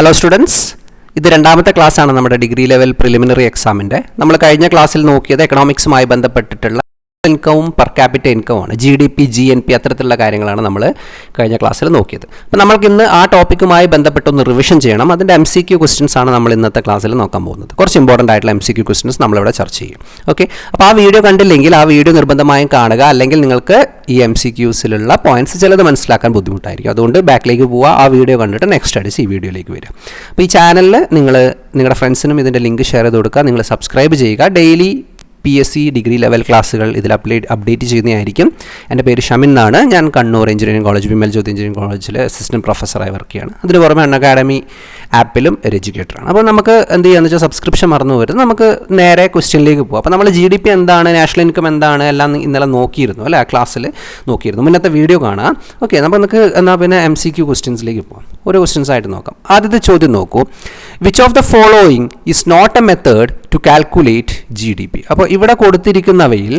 Hello students, ഇത് രണ്ടാമത്തെ ക്ലാസ്സാണ് നമ്മുടെ ഡിഗ്രി ലെവൽ പ്രിലിമിനറി എക്സാമിൻ്റെ. നമ്മൾ കഴിഞ്ഞ ക്ലാസ്സിൽ നോക്കിയത് എക്കണോമിക്സുമായി ബന്ധപ്പെട്ടിട്ടുള്ള ഇൻകവും പെർ ക്യാപിറ്റ ഇൻകവുമാണ്. GDP, GNP അത്തരത്തിലുള്ള കാര്യങ്ങളാണ് നമ്മൾ കഴിഞ്ഞ ക്ലാസ്സിൽ നോക്കിയത്. അപ്പോൾ നമ്മൾക്ക് ഇന്ന് ആ ടോപ്പിക്കുമായി ബന്ധപ്പെട്ടൊന്ന് റിവിഷൻ ചെയ്യണം. അതിൻ്റെ MCQ ക്വസ്റ്റ്യൻസ് ആണ് നമ്മൾ ഇന്നത്തെ ക്ലാസ്സിൽ നോക്കാൻ പോകുന്നത്. കുറച്ച് ഇമ്പോർട്ടൻ്റ് ആയിട്ടുള്ള MCQ ക്വസ്റ്റ്യൻസ് നമ്മളിവിടെ ചർച്ച ചെയ്യും. ഓക്കെ, അപ്പോൾ ആ വീഡിയോ കണ്ടില്ലെങ്കിൽ ആ വീഡിയോ നിർബന്ധമായും കാണുക. അല്ലെങ്കിൽ നിങ്ങൾക്ക് ഈ MCQസിലുള്ള പോയിന്റ്സ് ചിലത് മനസ്സിലാക്കാൻ ബുദ്ധിമുട്ടായിരിക്കും. അതുകൊണ്ട് ബാക്കിലേക്ക് പോവുക, ആ വീഡിയോ കണ്ടിട്ട് നെക്സ്റ്റ് അടിച്ച് ഈ വീഡിയോയിലേക്ക് വരിക. അപ്പോൾ ഈ ചാനലിൽ നിങ്ങൾ നിങ്ങളുടെ ഫ്രണ്ട്സിനും ഇതിൻ്റെ ലിങ്ക് ഷെയർ ചെയ്ത് കൊടുക്കുക. നിങ്ങൾ സബ്സ്ക്രൈബ് ചെയ്യുക. ഡെയിലി PSC ഡിഗ്രി ലെവൽ ക്ലാസ്സുകൾ ഇതിൽ അപ്ഡേറ്റ് ചെയ്യുന്നതായിരിക്കും. എൻ്റെ പേര് ഷമിൻ എന്നാണ്. ഞാൻ Kannur engineering college, Vimal Jyothi engineering കോളേജിൽ അസിസ്റ്റൻറ്റ് പ്രൊഫസറായി വർക്ക് ചെയ്യാണ്. അതിന് പുറമെ അക്കാഡമി ആപ്പിലും ഒരു എഡ്യൂക്കേറ്ററാണ്. അപ്പോൾ നമുക്ക് എന്ത് ചെയ്യാന്ന് വെച്ചാൽ സബ്സ്ക്രിപ്ഷൻ മറന്നു വരുന്നത്, നമുക്ക് നേരെ ക്വസ്റ്റ്യനിലേക്ക് പോകും. അപ്പോൾ നമ്മൾ GDP എന്താണ്, നാഷണൽ ഇൻകം എന്താണ്, എല്ലാം ഇന്നലെ നോക്കിയിരുന്നു അല്ലേ, ആ ക്ലാസ്സിൽ നോക്കിയിരുന്നു. മുന്നത്തെ വീഡിയോ കാണാം. ഓക്കെ, നമുക്ക് എന്നാൽ പിന്നെ MCQ ക്വസ്റ്റ്യൻസിലേക്ക് പോകാം. ഓരോ ക്വസ്റ്റ്യൻസ് ആയിട്ട് നോക്കാം. ആദ്യത്തെ ചോദ്യം നോക്കൂ. Which of the following is not a method to calculate GDP? അപ്പോൾ ഇവിടെ കൊടുത്തിരിക്കുന്നവയിൽ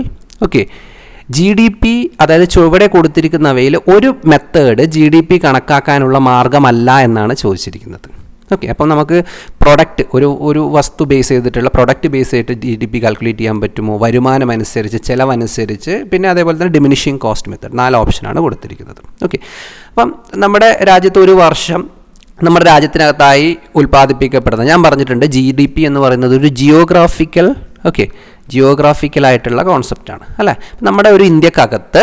GDP, അതായത് ചുവടെ കൊടുത്തിരിക്കുന്നവയിൽ ഒരു മെത്തേഡ് GDP കണക്കാക്കാനുള്ള മാർഗമല്ല എന്നാണ് ചോദിച്ചിരിക്കുന്നത്. ഓക്കെ, അപ്പം നമുക്ക് പ്രൊഡക്റ്റ് ഒരു വസ്തു ബേസ് ചെയ്തിട്ടുള്ള പ്രൊഡക്റ്റ് ബേസ് ചെയ്തിട്ട് GDP കാൽക്കുലേറ്റ് ചെയ്യാൻ പറ്റുമോ? വരുമാനം അനുസരിച്ച്, ചിലവനുസരിച്ച്, പിന്നെ അതേപോലെ തന്നെ ഡിമിനിഷിങ് കോസ്റ്റ് മെത്തേഡ്, 4 ഓപ്ഷനാണ് കൊടുത്തിരിക്കുന്നത്. ഓക്കെ, അപ്പം നമ്മുടെ രാജ്യത്ത് ഒരു വർഷം നമ്മുടെ രാജ്യത്തിനകത്തായി ഉൽപ്പാദിപ്പിക്കപ്പെടുന്ന, ഞാൻ പറഞ്ഞിട്ടുണ്ട് GDP എന്ന് പറയുന്നത് ഒരു ജിയോഗ്രാഫിക്കലായിട്ടുള്ള കോൺസെപ്റ്റാണ് അല്ലേ. നമ്മുടെ ഒരു ഇന്ത്യക്കകത്ത്,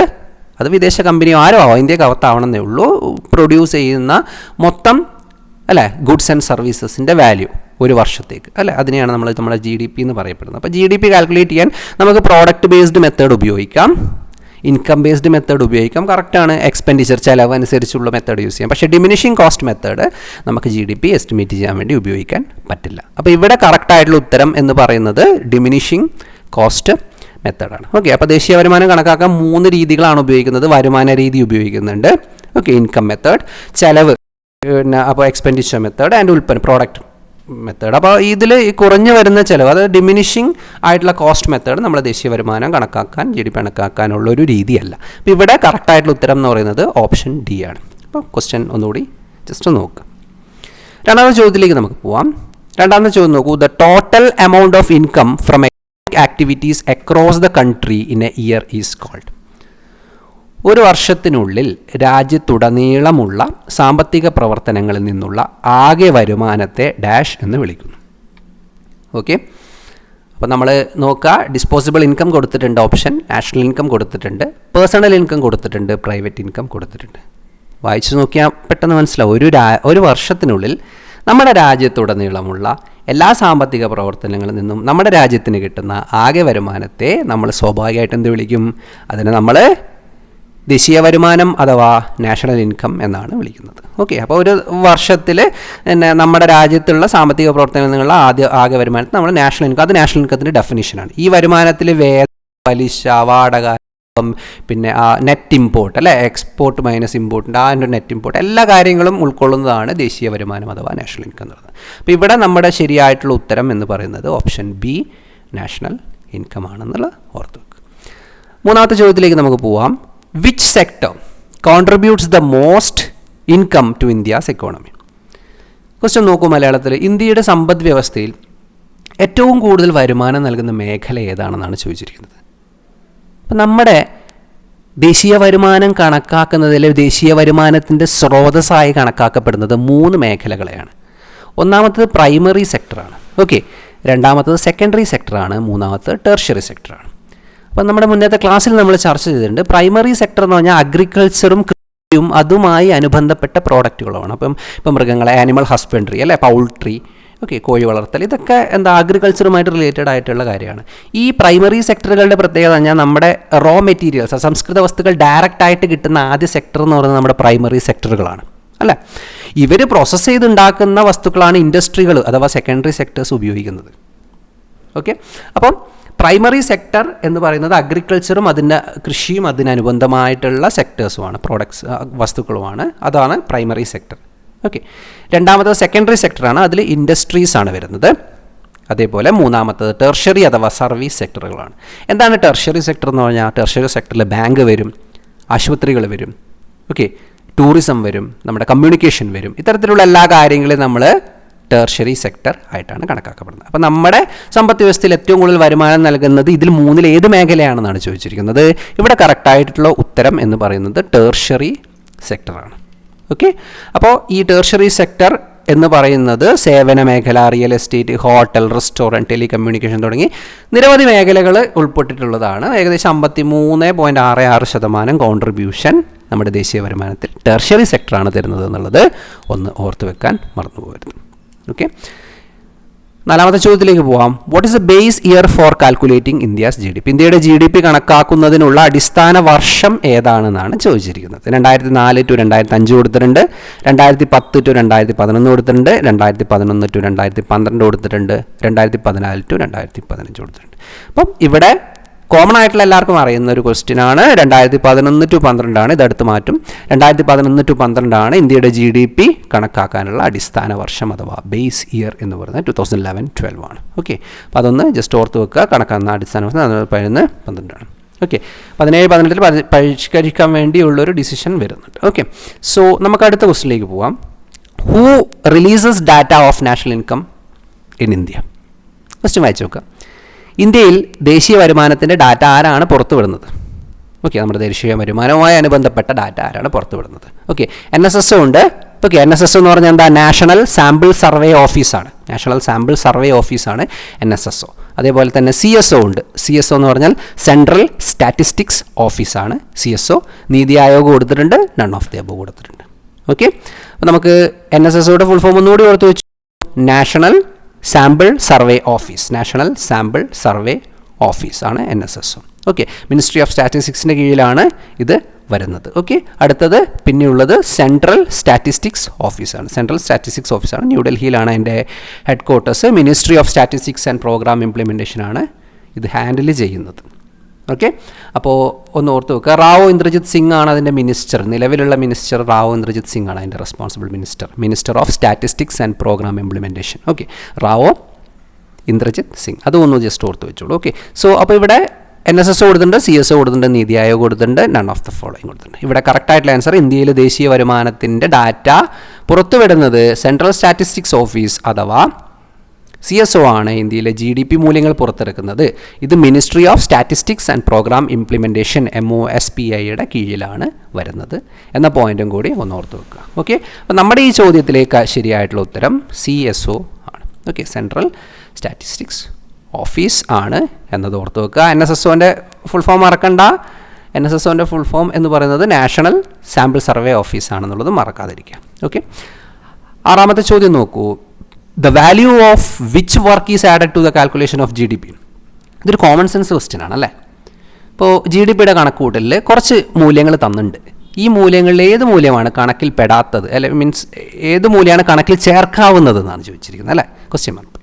അത് വിദേശ കമ്പനിയോ ആരോ ആവാം, ഇന്ത്യക്കകത്താവണമെന്നേ ഉള്ളൂ, പ്രൊഡ്യൂസ് ചെയ്യുന്ന മൊത്തം അല്ലേ ഗുഡ്സ് ആൻഡ് സർവീസസിൻ്റെ വാല്യൂ ഒരു വർഷത്തേക്ക് അല്ലേ, അതിനെയാണ് നമ്മുടെ GDP എന്ന് പറയപ്പെടുന്നത്. അപ്പോൾ GDP കാൽക്കുലേറ്റ് ചെയ്യാൻ നമുക്ക് പ്രോഡക്റ്റ് ബേസ്ഡ് മെത്തേഡ് ഉപയോഗിക്കാം, ഇൻകം ബേസ്ഡ് മെത്തേഡ് ഉപയോഗിക്കാം. കറക്റ്റാണ്. എക്സ്പെൻഡിച്ചർ, ചിലവ് അനുസരിച്ചുള്ള മെത്തേഡ് യൂസ് ചെയ്യാം. പക്ഷേ ഡിമിനിഷിങ് കോസ്റ്റ് മെത്തേഡ് നമുക്ക് GDP എസ്റ്റിമേറ്റ് ചെയ്യാൻ വേണ്ടി ഉപയോഗിക്കാൻ പറ്റില്ല. അപ്പോൾ ഇവിടെ കറക്റ്റായിട്ടുള്ള ഉത്തരം എന്ന് പറയുന്നത് ഡിമിനിഷിങ് കോസ്റ്റ് മെത്തേഡാണ്. ഓക്കെ, അപ്പോൾ ദേശീയ വരുമാനം കണക്കാക്കാൻ 3 രീതികളാണ് ഉപയോഗിക്കുന്നത്. വരുമാന രീതി ഉപയോഗിക്കുന്നുണ്ട്, ഇൻകം മെത്തേഡ്, ചിലവ്, പിന്നെ അപ്പോൾ expenditure method, and product method. അപ്പോൾ ഇതിൽ കുറഞ്ഞു വരുന്ന ചിലവ്, അതായത് ഡിമിനിഷിങ് ആയിട്ടുള്ള കോസ്റ്റ് മെത്തേഡ് നമ്മുടെ ദേശീയ വരുമാനം കണക്കാക്കാൻ, GDP കണക്കാക്കാനുള്ളൊരു രീതിയല്ല. അപ്പോൾ ഇവിടെ കറക്റ്റായിട്ടുള്ള ഉത്തരം എന്ന് പറയുന്നത് ഓപ്ഷൻ D ആണ്. അപ്പോൾ ക്വസ്റ്റ്യൻ ഒന്നുകൂടി ജസ്റ്റ് നോക്കുക. രണ്ടാമത്തെ ചോദ്യത്തിലേക്ക് നമുക്ക് പോവാം. രണ്ടാമത്തെ ചോദ്യം നോക്കൂ. The total amount of income from activities across the country in a year is called. ഒരു വർഷത്തിനുള്ളിൽ രാജ്യത്തുടനീളമുള്ള സാമ്പത്തിക പ്രവർത്തനങ്ങളിൽ നിന്നുള്ള ആകെ വരുമാനത്തെ ഡാഷ് എന്ന് വിളിക്കുന്നു. ഓക്കെ, അപ്പോൾ നമ്മൾ നോക്കുക. ഡിസ്പോസിബിൾ ഇൻകം കൊടുത്തിട്ടുണ്ട് ഓപ്ഷൻ, നാഷണൽ ഇൻകം കൊടുത്തിട്ടുണ്ട്, പേഴ്സണൽ ഇൻകം കൊടുത്തിട്ടുണ്ട്, പ്രൈവറ്റ് ഇൻകം കൊടുത്തിട്ടുണ്ട്. വായിച്ചു നോക്കിയാൽ പെട്ടെന്ന് മനസ്സിലാവും. ഒരു വർഷത്തിനുള്ളിൽ നമ്മുടെ രാജ്യത്തുടനീളമുള്ള എല്ലാ സാമ്പത്തിക പ്രവർത്തനങ്ങളിൽ നിന്നും നമ്മുടെ രാജ്യത്തിന് കിട്ടുന്ന ആകെ വരുമാനത്തെ നമ്മൾ സ്വാഭാവികമായിട്ട് എന്ത് വിളിക്കും? അതിനെ നമ്മൾ ദേശീയ വരുമാനം അഥവാ നാഷണൽ ഇൻകം എന്നാണ് വിളിക്കുന്നത്. ഓക്കെ, അപ്പോൾ ഒരു വർഷത്തിൽ നമ്മുടെ രാജ്യത്തുള്ള സാമ്പത്തിക പ്രവർത്തനങ്ങളിൽ നിന്നുള്ള ആകെ വരുമാനത്തെ നമ്മൾ നാഷണൽ ഇൻകം, അത് നാഷണൽ ഇൻകത്തിൻ്റെ ഡെഫിനിഷനാണ്. ഈ വരുമാനത്തിൽ വേതനം, പലിശ, വാടക, പിന്നെ നെറ്റ് ഇമ്പോർട്ട് അല്ലേ, എക്സ്പോർട്ട് മൈനസ് ഇമ്പോർട്ടിൻ്റെ നെറ്റ് ഇമ്പോർട്ട്, എല്ലാ കാര്യങ്ങളും ഉൾക്കൊള്ളുന്നതാണ് ദേശീയ വരുമാനം അഥവാ നാഷണൽ ഇൻകം എന്ന് പറയുന്നത്. അപ്പോൾ ഇവിടെ നമ്മുടെ ശരിയായിട്ടുള്ള ഉത്തരം എന്ന് പറയുന്നത് ഓപ്ഷൻ B, നാഷണൽ ഇൻകം ആണെന്നുള്ളത് ഓർത്ത് വെക്കുക. മൂന്നാമത്തെ ചോദ്യത്തിലേക്ക് നമുക്ക് പോവാം. Which sector contributes the most income to India's economy? Question നോക്കൂ മലയാളത്തിൽ. ഇന്ത്യയുടെ സമ്പദ് വ്യവസ്ഥയിൽ ഏറ്റവും കൂടുതൽ വരുമാനം നൽകുന്ന മേഖല ഏതാണെന്നാണ് ചോദിച്ചിരിക്കുന്നത്. അപ്പം നമ്മുടെ ദേശീയ വരുമാനം കണക്കാക്കുന്നതിൽ ദേശീയ വരുമാനത്തിൻ്റെ സ്രോതസ്സായി കണക്കാക്കപ്പെടുന്നത് 3 മേഖലകളെയാണ്. ഒന്നാമത്തത് പ്രൈമറി സെക്ടറാണ്. ഓക്കെ, രണ്ടാമത്തത് സെക്കൻഡറി സെക്ടറാണ്, മൂന്നാമത്തത് ടെർഷ്യറി സെക്ടറാണ്. അപ്പം നമ്മുടെ മുന്നത്തെ ക്ലാസ്സിൽ നമ്മൾ ചർച്ച ചെയ്തിട്ടുണ്ട്. പ്രൈമറി സെക്ടർ എന്ന് പറഞ്ഞാൽ അഗ്രികൾച്ചറും കൃഷിയും അതുമായി അനുബന്ധപ്പെട്ട പ്രോഡക്റ്റുകളുമാണ്. ഇപ്പം മൃഗങ്ങളെ, ആനിമൽ ഹസ്ബൻഡറി അല്ലെ, പൗൾട്രി, കോഴി വളർത്തൽ, ഇതൊക്കെ അഗ്രികൾച്ചറുമായിട്ട് റിലേറ്റഡ് ആയിട്ടുള്ള കാര്യമാണ്. ഈ പ്രൈമറി സെക്ടറുകളുടെ പ്രത്യേകത പറഞ്ഞാൽ നമ്മുടെ റോ മെറ്റീരിയൽസ്, അസംസ്കൃത വസ്തുക്കൾ ഡയറക്റ്റ് ആയിട്ട് കിട്ടുന്ന ആദ്യ സെക്ടർ എന്ന് പറയുന്നത് നമ്മുടെ പ്രൈമറി സെക്ടറുകളാണ് അല്ലേ. ഇവർ പ്രോസസ്സ് ചെയ്തുണ്ടാക്കുന്ന വസ്തുക്കളാണ് ഇൻഡസ്ട്രികൾ അഥവാ സെക്കൻഡറി സെക്ടേഴ്സ് ഉപയോഗിക്കുന്നത്. ഓക്കെ, അപ്പം പ്രൈമറി സെക്ടർ എന്ന് പറയുന്നത് അഗ്രികൾച്ചറും കൃഷിയും അതിനനുബന്ധമായിട്ടുള്ള സെക്ടേഴ്സുമാണ്, പ്രോഡക്ട്സ്, വസ്തുക്കളുമാണ്. അതാണ് പ്രൈമറി സെക്ടർ. ഓക്കെ, രണ്ടാമത്തത് സെക്കൻഡറി സെക്ടറാണ്, അതിൽ ഇൻഡസ്ട്രീസാണ് വരുന്നത്. അതേപോലെ മൂന്നാമത്തത് ടെർഷ്യറി അഥവാ സർവീസ് സെക്ടറുകളാണ്. എന്താണ് ടെർഷ്യറി സെക്ടർ എന്ന് പറഞ്ഞാൽ? ടെർഷ്യറി സെക്ടറിൽ ബാങ്ക് വരും, ആശുപത്രികൾ വരും, ടൂറിസം വരും, നമ്മുടെ കമ്മ്യൂണിക്കേഷൻ വരും. ഇത്തരത്തിലുള്ള എല്ലാ കാര്യങ്ങളും നമ്മൾ ടെർഷ്യറി സെക്ടർ ആയിട്ടാണ് കണക്കാക്കപ്പെടുന്നത്. അപ്പോൾ നമ്മുടെ സമ്പദ് വ്യവസ്ഥയിൽ ഏറ്റവും കൂടുതൽ വരുമാനം നൽകുന്നത് ഇതിൽ മൂന്നിൽ ഏത് മേഖലയാണെന്നാണ് ചോദിച്ചിരിക്കുന്നത്. ഇവിടെ കറക്റ്റായിട്ടുള്ള ഉത്തരം എന്ന് പറയുന്നത് ടെർഷ്യറി സെക്ടറാണ്. ഓക്കെ, അപ്പോൾ ഈ ടെർഷ്യറി സെക്ടർ എന്ന് പറയുന്നത് സേവന മേഖല, real estate, hotel, restaurant, telecommunication തുടങ്ങി നിരവധി മേഖലകൾ ഉൾപ്പെട്ടിട്ടുള്ളതാണ്. ഏകദേശം 53.66% കോൺട്രിബ്യൂഷൻ നമ്മുടെ ദേശീയ വരുമാനത്തിൽ ടെർഷ്യറി സെക്ടറാണ് തരുന്നത് എന്നുള്ളത് ഒന്ന് ഓർത്ത് വെക്കാൻ മറന്നുപോകരുത്. ഓക്കെ, നാലാമത്തെ ചോദ്യത്തിലേക്ക് പോവാം. What is the base year four calculating India's GDP? ഇന്ത്യയുടെ GDP കണക്കാക്കുന്നതിനുള്ള അടിസ്ഥാന വർഷം ഏതാണെന്നാണ് ചോദിച്ചിരിക്കുന്നത്. 2004 to 2005 കൊടുത്തിട്ടുണ്ട്, 2010 to 2011 കൊടുത്തിട്ടുണ്ട്, 2011 to 2012 കൊടുത്തിട്ടുണ്ട്, 2014 to 2015 കൊടുത്തിട്ടുണ്ട്. അപ്പം ഇവിടെ കോമൺ ആയിട്ടുള്ള എല്ലാവർക്കും അറിയുന്ന ഒരു ക്വസ്റ്റ്യൻ ആണ്. 2011 to 2012 ഇതെടുത്ത് മാറ്റും. 2011 to 2012 ഇന്ത്യയുടെ GDP കണക്കാക്കാനുള്ള അടിസ്ഥാന വർഷം അഥവാ ബേസ് ഇയർ എന്ന് പറയുന്നത് 2011-12 ആണ്. ഓക്കെ, അപ്പോൾ അതൊന്ന് ജസ്റ്റ് ഓർത്ത് വെക്കുക. കണക്കാക്കുന്ന അടിസ്ഥാന വർഷം 2011-12 ആണ്. ഓക്കെ, 17-18 പരിഷ്കരിക്കാൻ വേണ്ടിയുള്ളൊരു ഡിസിഷൻ വരുന്നുണ്ട്. ഓക്കെ, സോ നമുക്ക് അടുത്ത ക്വസ്റ്റ്യനിലേക്ക് പോവാം. Who releases data of national income in India? Question വായിച്ചു നോക്കുക. ഇന്ത്യയിൽ ദേശീയ വരുമാനത്തിൻ്റെ ഡാറ്റ ആരാണ് പുറത്തുവിടുന്നത്? ഓക്കെ, നമ്മുടെ ദേശീയ വരുമാനവുമായി അനുബന്ധപ്പെട്ട ഡാറ്റ ആരാണ് പുറത്തുവിടുന്നത്? ഓക്കെ, NSSO ഉണ്ട്. ഓക്കെ, NSSO എന്ന് പറഞ്ഞാൽ എന്താ? നാഷണൽ സാമ്പിൾ സർവേ ഓഫീസാണ്. നാഷണൽ സാമ്പിൾ സർവേ ഓഫീസാണ് NSSO. അതേപോലെ തന്നെ CSO ഉണ്ട്. CSO എന്ന് പറഞ്ഞാൽ സെൻട്രൽ സ്റ്റാറ്റിസ്റ്റിക്സ് ഓഫീസാണ് CSO. നീതി ആയോഗ് കൊടുത്തിട്ടുണ്ട്, നൺ ഓഫ് ദി അബോവ് കൊടുത്തിട്ടുണ്ട്. ഓക്കെ, അപ്പോൾ നമുക്ക് NSSOയുടെ ഫുൾ ഫോം ഒന്നുകൂടി ഓർത്ത് വെച്ചു. National sample survey office. National sample survey office ആണ് NSSO. ഓക്കെ, മിനിസ്ട്രി ഓഫ് സ്റ്റാറ്റിസ്റ്റിക്സിൻ്റെ കീഴിലാണ് ഇത് വരുന്നത്. ഓക്കെ, അടുത്തത് പിന്നെയുള്ളത് സെൻട്രൽ സ്റ്റാറ്റിസ്റ്റിക്സ് ഓഫീസാണ്. സെൻട്രൽ സ്റ്റാറ്റിസ്റ്റിക്സ് ഓഫീസാണ്, ന്യൂഡൽഹിയിലാണ് അതിൻ്റെ headquarters. Ministry of statistics and programme ഇംപ്ലിമെൻറ്റേഷനാണ് ഇത് ഹാൻഡിൽ ചെയ്യുന്നത്. ഓക്കെ, അപ്പോൾ ഒന്ന് ഓർത്ത് വെക്കുക. റാവോ ഇന്ദ്രജിത് സിംഗ് ആണ് അതിൻ്റെ മിനിസ്റ്റർ. നിലവിലുള്ള മിനിസ്റ്റർ റാവോ ഇന്ദ്രജിത് സിംഗ് ആണ് അതിൻ്റെ responsible minister of statistics and programme implementation. Okay, Rao Inderjit Singh, അതൊന്ന് ജസ്റ്റ് ഓർത്ത് വെച്ചോളൂ. ഓക്കെ, സോ അപ്പോൾ ഇവിടെ NSSO കൊടുത്തിട്ടുണ്ട്, CSO കൊടുത്തിട്ടുണ്ട്, നീതി ആയോഗ് കൊടുത്തിട്ടുണ്ട്, നൺ ഓഫ് ദ ഫോളോയിങ് കൊടുത്തിട്ടുണ്ട്. ഇവിടെ കറക്റ്റായിട്ടുള്ള ആൻസർ ഇന്ത്യയിലെ ദേശീയ വരുമാനത്തിൻ്റെ ഡാറ്റ പുറത്തുവിടുന്നത് സെൻട്രൽ സ്റ്റാറ്റിസ്റ്റിക്സ് ഓഫീസ് അഥവാ CSO ആണ്. ഇന്ത്യയിലെ GDP മൂല്യങ്ങൾ പുറത്തിറക്കുന്നത് ഇത് ministry of statistics and programme implementation MOSPIയുടെ കീഴിലാണ് വരുന്നത് എന്ന പോയിന്റും കൂടി ഒന്ന് ഓർത്ത് വെക്കുക. ഓക്കെ, അപ്പോൾ നമ്മുടെ ഈ ചോദ്യത്തിലേക്ക് ശരിയായിട്ടുള്ള ഉത്തരം CSO ആണ്. ഓക്കെ, സെൻട്രൽ സ്റ്റാറ്റിസ്റ്റിക്സ് ഓഫീസ് ആണ് എന്നത് ഓർത്ത് വെക്കുക. NSSOൻ്റെ ഫുൾ ഫോം മറക്കണ്ട. NSSOൻ്റെ ഫുൾ ഫോം എന്ന് പറയുന്നത് നാഷണൽ സാമ്പിൾ സർവേ ഓഫീസ് ആണെന്നുള്ളത് മറക്കാതിരിക്കുക. ഓക്കെ, ആറാമത്തെ ചോദ്യം നോക്കൂ. The value of which work is added to the calculation of GDP? ഇതൊരു കോമൺ സെൻസ് ക്വസ്റ്റ്യൻ ആണ് അല്ലേ. ഇപ്പോൾ GDPയുടെ കണക്കുകൂട്ടലിൽ കുറച്ച് മൂല്യങ്ങൾ തന്നിട്ടുണ്ട്. ഈ മൂല്യങ്ങളിൽ ഏത് മൂല്യമാണ് കണക്കിൽ പെടാത്തത്, അല്ലെ മീൻസ് ഏത് മൂല്യമാണ് കണക്കിൽ ചേർക്കാവുന്നത് എന്നാണ് ചോദിച്ചിരിക്കുന്നത് അല്ലേ ക്വസ്റ്റ്യൻ മാർക്ക്.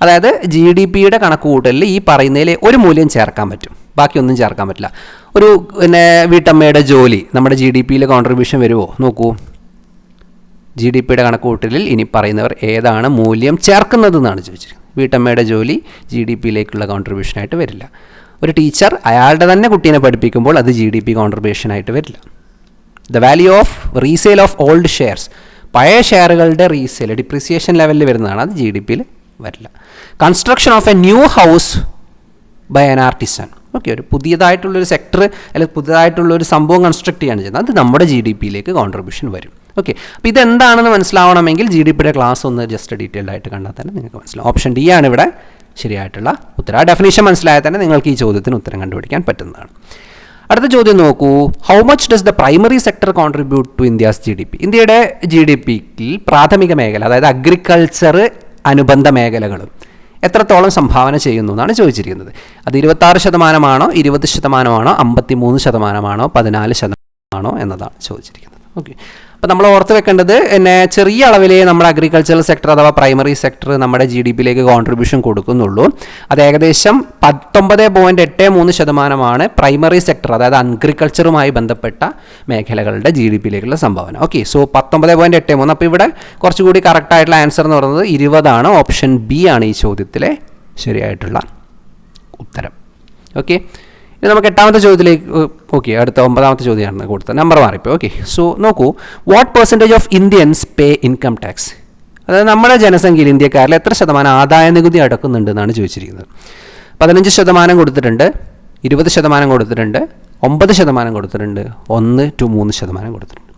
അതായത് GDPയുടെ കണക്കുകൂട്ടലിൽ ഈ പറയുന്നതിൽ ഒരു മൂല്യം ചേർക്കാൻ പറ്റും, ബാക്കിയൊന്നും ചേർക്കാൻ പറ്റില്ല. ഒരു പിന്നെ വീട്ടമ്മയുടെ ജോലി നമ്മുടെ GDPയിൽ കോൺട്രിബ്യൂഷൻ വരുമോ? നോക്കൂ, GDPയുടെ കണക്കുകൂട്ടലിൽ ഇനി പറയുന്നവർ ഏതാണ് മൂല്യം ചേർക്കുന്നത് എന്നാണ് ചോദിച്ചിരിക്കുന്നത്. വീട്ടമ്മയുടെ ജോലി GDPയിലേക്കുള്ള കോൺട്രിബ്യൂഷനായിട്ട് വരില്ല. ഒരു ടീച്ചർ അയാളുടെ തന്നെ കുട്ടീനെ പഠിപ്പിക്കുമ്പോൾ അത് GDP കോൺട്രിബ്യൂഷനായിട്ട് വരില്ല. The value of resale of old shares, പഴയ ഷെയറുകളുടെ റീസെയിൽ ഡിപ്രിസിയേഷൻ ലെവലിൽ വരുന്നതാണ്, അത് GDPയിൽ വരില്ല. Construction of a new house by an artisan, okay, ഒരു പുതിയതായിട്ടുള്ളൊരു സെക്ടർ അല്ലെങ്കിൽ പുതിയതായിട്ടുള്ളൊരു സംഭവം കൺസ്ട്രക്ട് ചെയ്യാണ് ചെയ്യുന്നത്, അത് നമ്മുടെ GDPയിലേക്ക് കോൺട്രിബ്യൂഷൻ വരും. ഓക്കെ, അപ്പോൾ ഇതെന്താണെന്ന് മനസ്സിലാവണമെങ്കിൽ GDPയുടെ ക്ലാസ് ഒന്ന് ജസ്റ്റ് ഡീറ്റെയിൽഡ് ആയിട്ട് കണ്ടാൽ തന്നെ നിങ്ങൾക്ക് മനസ്സിലാവും. ഓപ്ഷൻ D ആണ് ഇവിടെ ശരിയായിട്ടുള്ള ഉത്തരം. ആ ഡെഫിനേഷൻ മനസ്സിലായാൽ തന്നെ നിങ്ങൾക്ക് ഈ ചോദ്യത്തിന് ഉത്തരം കണ്ടുപിടിക്കാൻ പറ്റുന്നതാണ്. അടുത്ത ചോദ്യം നോക്കൂ. How much does the primary sector contribute to India's GDP? ഇന്ത്യയുടെ GDPയിൽ പ്രാഥമിക മേഖല അതായത് അഗ്രികൾച്ചർ അനുബന്ധ മേഖലകളും എത്രത്തോളം സംഭാവന ചെയ്യുന്നു എന്നാണ് ചോദിച്ചിരിക്കുന്നത്. അത് 26% 20% 53% 14% എന്നതാണ് ചോദിച്ചിരിക്കുന്നത്. ഓക്കെ, അപ്പോൾ നമ്മൾ ഓർത്ത് വെക്കേണ്ടത് പിന്നെ ചെറിയ അളവിലേ നമ്മുടെ അഗ്രികൾച്ചറൽ സെക്ടർ അഥവാ പ്രൈമറി സെക്ടർ നമ്മുടെ GDPയിലേക്ക് കോൺട്രിബ്യൂഷൻ കൊടുക്കുന്നുള്ളൂ. അത് ഏകദേശം 19.83% പ്രൈമറി സെക്ടർ അതായത് അഗ്രികൾച്ചറുമായി ബന്ധപ്പെട്ട മേഖലകളുടെ GDPയിലേക്കുള്ള സംഭാവന. Okay, so 19.83. അപ്പോൾ ഇവിടെ കുറച്ചുകൂടി കറക്റ്റായിട്ടുള്ള ആൻസർ എന്ന് പറയുന്നത് 20 ഓപ്ഷൻ B ആണ് ഈ ചോദ്യത്തിലെ ശരിയായിട്ടുള്ള ഉത്തരം. ഓക്കെ, ഇനി നമുക്ക് 8ാമത്തെ ചോദ്യത്തിലേക്ക് ഓക്കെ, അടുത്ത 9ാമത്തെ ചോദ്യമാണ് കൊടുത്തത്, നമ്പർ മാറിപ്പോൾ. ഓക്കെ, സോ നോക്കൂ, what percentage of Indians pay income tax? അതായത് നമ്മുടെ ജനസംഖ്യയിൽ ഇന്ത്യക്കാരിൽ എത്ര ശതമാനം ആദായ നികുതി അടക്കുന്നുണ്ട് എന്നാണ് ചോദിച്ചിരിക്കുന്നത്. 15% കൊടുത്തിട്ടുണ്ട്, 20% കൊടുത്തിട്ടുണ്ട്, 9% കൊടുത്തിട്ടുണ്ട്, 1-3% കൊടുത്തിട്ടുണ്ട്.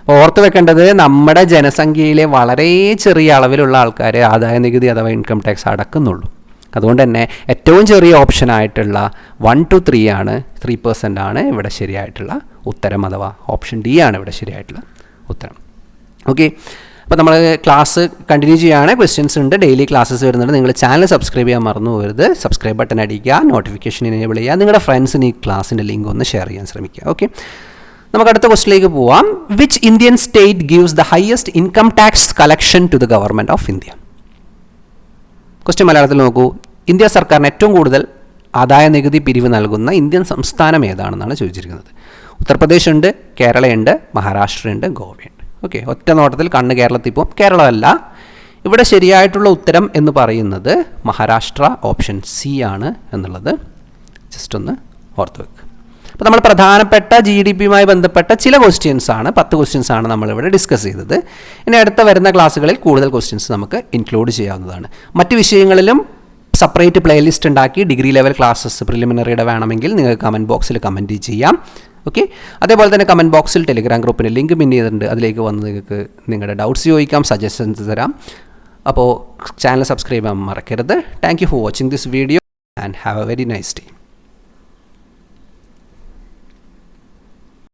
അപ്പോൾ ഓർത്ത് വെക്കേണ്ടത്, നമ്മുടെ ജനസംഖ്യയിലെ വളരെ ചെറിയ അളവിലുള്ള ആൾക്കാർ ആദായ നികുതി അഥവാ ഇൻകം ടാക്സ് അടക്കുന്നുള്ളൂ. അതുകൊണ്ട് തന്നെ ഏറ്റവും ചെറിയ ഓപ്ഷനായിട്ടുള്ള 1-3 ആണ്, 3% ആണ് ഇവിടെ ശരിയായിട്ടുള്ള ഉത്തരം, അഥവാ ഓപ്ഷൻ ഡി ആണ് ഇവിടെ ശരിയായിട്ടുള്ള ഉത്തരം. ഓക്കെ, അപ്പോൾ നമ്മൾ ക്ലാസ് കണ്ടിന്യൂ ചെയ്യുകയാണ്. ക്വസ്റ്റ്യൻസ് ഉണ്ട്, ഡെയിലി ക്ലാസ്സസ് വരുന്നുണ്ട്. നിങ്ങൾ ചാനൽ സബ്സ്ക്രൈബ് ചെയ്യാൻ മറന്നു പോകരുത്. സബ്സ്ക്രൈബ് ബട്ടൺ അടിക്കുക, നോട്ടിഫിക്കേഷൻ എനേബിൾ ചെയ്യുക, നിങ്ങളുടെ ഫ്രണ്ട്സിന് ഈ ക്ലാസ്സിൻ്റെ ലിങ്ക് ഒന്ന് ഷെയർ ചെയ്യാൻ ശ്രമിക്കുക. ഓക്കെ, നമുക്ക് അടുത്ത ക്വസ്റ്റിലേക്ക് പോവാം. Which Indian state gives the highest income tax collection to the government of India? Question മലയാളത്തിൽ നോക്കൂ. ഇന്ത്യ സർക്കാരിന് ഏറ്റവും കൂടുതൽ ആദായ നികുതി പിരിവ് നൽകുന്ന ഇന്ത്യൻ സംസ്ഥാനം ഏതാണെന്നാണ് ചോദിച്ചിരിക്കുന്നത്. ഉത്തർപ്രദേശ് ഉണ്ട്, കേരളയുണ്ട്, മഹാരാഷ്ട്രയുണ്ട്, ഗോവയുണ്ട്. ഓക്കെ, ഒറ്റ നോട്ടത്തിൽ കണ്ണ് കേരളത്തിൽ പോകും. കേരളമല്ല, ഇവിടെ ശരിയായിട്ടുള്ള ഉത്തരം എന്ന് പറയുന്നത് മഹാരാഷ്ട്ര, ഓപ്ഷൻ സി ആണ് എന്നുള്ളത് ജസ്റ്റ് ഒന്ന് ഓർത്ത് വെക്കുക. അപ്പോൾ നമ്മൾ പ്രധാനപ്പെട്ട GDP-യുമായി ബന്ധപ്പെട്ട ചില ക്വസ്റ്റ്യൻസ് ആണ്, 10 ക്വസ്റ്റ്യൻസ് ആണ് നമ്മളിവിടെ ഡിസ്കസ് ചെയ്തത്. ഇനി അടുത്ത വരുന്ന ക്ലാസ്സുകളിൽ കൂടുതൽ ക്വസ്റ്റ്യൻസ് നമുക്ക് ഇൻക്ലൂഡ് ചെയ്യാവുന്നതാണ്. മറ്റ് വിഷയങ്ങളിലും സെപ്പറേറ്റ് പ്ലേലിസ്റ്റ് ഉണ്ടാക്കി ഡിഗ്രി ലെവൽ ക്ലാസ്സസ് പ്രിലിമിനറിയുടെ വേണമെങ്കിൽ നിങ്ങൾക്ക് കമൻറ്റ് ബോക്സിൽ കമൻറ്റ് ചെയ്യാം. ഓക്കെ, അതേപോലെ തന്നെ കമൻറ്റ് ബോക്സിൽ ടെലിഗ്രാം ഗ്രൂപ്പിന് ലിങ്ക് പിൻ ചെയ്തിട്ടുണ്ട്, അതിലേക്ക് വന്ന് നിങ്ങൾക്ക് നിങ്ങളുടെ ഡൗട്ട്സ് ചോദിക്കാം, സജഷൻസ് തരാം. അപ്പോൾ ചാനൽ സബ്സ്ക്രൈബ് ചെയ്യാൻ മറക്കരുത്. Thank you for watching this video and have A very nice day.